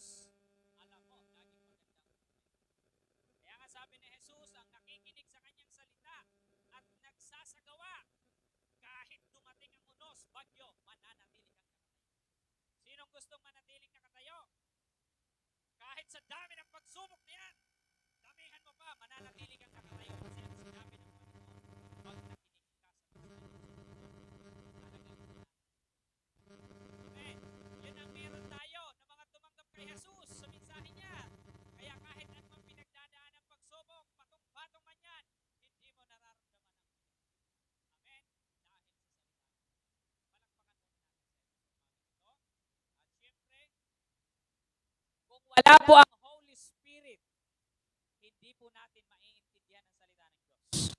Jesus, alam mo, laging magandang. Kaya nga sabi ni Jesus, ang nakikinig sa kanyang salita at nagsasagawa, kahit dumating ang unos, bagyo, mananatili kang nakatayo. Sinong gustong manatiling nakatayo? Kahit sa dami ng pagsubok na yan, damihan mo pa, mananatili kang nakatayo. Kasi ang sinabi ng Panginoon, pag nakinig ka sa Amen. Yun ang meron tayo na mga tumanggap kay Jesus sa mensahe niya. Kaya kahit anong pinagdadaan ng pagsubok, patong-patong man yan, hindi mo nararamdaman ang Amen? Dahil sa salita. Palakpakan muna natin sa Diyos sa umaga ito. At syempre, kung wala po ang Holy Spirit, hindi po natin maiintindihan ang salita ng Diyos.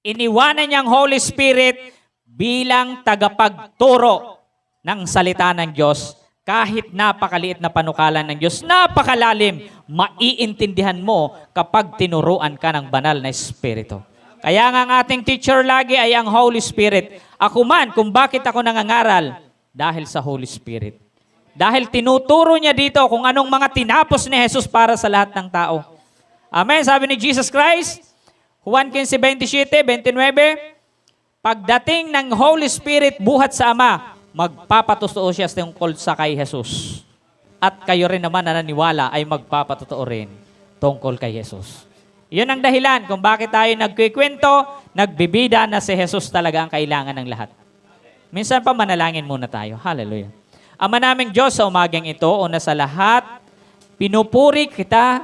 Iniwanan niyang Holy Spirit bilang tagapagturo ng salita ng Diyos. Kahit napakaliit na panukalan ng Diyos, napakalalim, maiintindihan mo kapag tinuruan ka ng banal na Espiritu. Kaya nga ang ating teacher lagi ay ang Holy Spirit. Ako man, kung bakit ako nangangaral, dahil sa Holy Spirit. Dahil tinuturo niya dito kung anong mga tinapos ni Jesus para sa lahat ng tao. Amen. Sabi ni Jesus Christ, Juan 15:27-29, pagdating ng Holy Spirit buhat sa Ama, magpapatotoo siya tungkol sa kay Jesus. At kayo rin naman na naniwala ay magpapatotoo rin tungkol kay Jesus. Yun ang dahilan kung bakit tayo nagkikwento, nagbibida na si Jesus talaga ang kailangan ng lahat. Minsan pa manalangin muna tayo. Hallelujah. Ama naming Diyos, sa umagang ito, una sa lahat, pinupuri kita,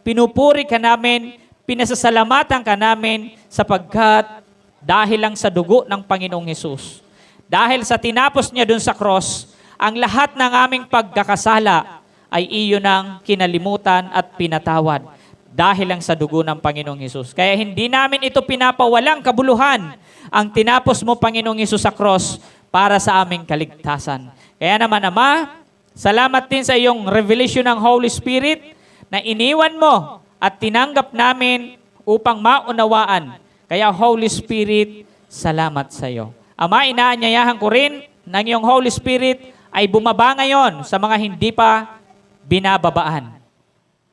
pinupuri ka namin, pinasasalamatan ka namin sapagkat dahil lang sa dugo ng Panginoong Hesus, dahil sa tinapos niya dun sa cross, ang lahat ng aming pagkakasala ay iyo nang kinalimutan at pinatawad dahil lang sa dugo ng Panginoong Hesus. Kaya hindi namin ito pinapawalang kabuluhan ang tinapos mo, Panginoong Hesus, sa cross para sa aming kaligtasan. Kaya naman, Ama, salamat din sa iyong revelation ng Holy Spirit na iniwan mo at tinanggap namin upang maunawaan. Kaya Holy Spirit, salamat sa iyo. Ama, inaanyayahan ko rin ng iyong Holy Spirit ay bumaba ngayon sa mga hindi pa binababaan.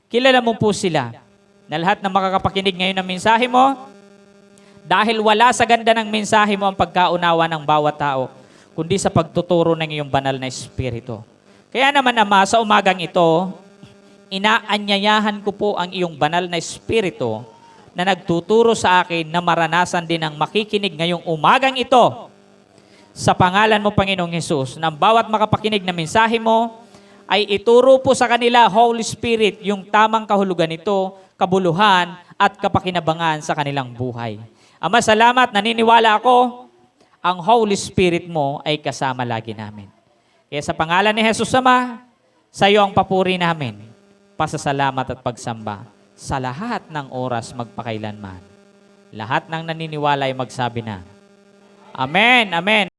Kilala mo po sila na lahat ng makakapakinig ngayon ng mensahe mo, dahil wala sa ganda ng mensahe mo ang pagkaunawa ng bawat tao, kundi sa pagtuturo ng iyong banal na Espiritu. Kaya naman, Ama, sa umagang ito, inaanyayahan ko po ang iyong banal na Espiritu na nagtuturo sa akin na maranasan din ang makikinig ngayong umagang ito sa pangalan mo, Panginoong Hesus, na bawat makapakinig na mensahe mo ay ituro po sa kanila, Holy Spirit, yung tamang kahulugan nito, kabuluhan at kapakinabangan sa kanilang buhay. Ama, salamat, naniniwala ako, ang Holy Spirit mo ay kasama lagi namin. Kaya sa pangalan ni Jesus, Ama, sa iyo ang papuri namin, pasasalamat at pagsamba sa lahat ng oras magpakailanman. Lahat ng naniniwala ay magsabi na, Amen, Amen.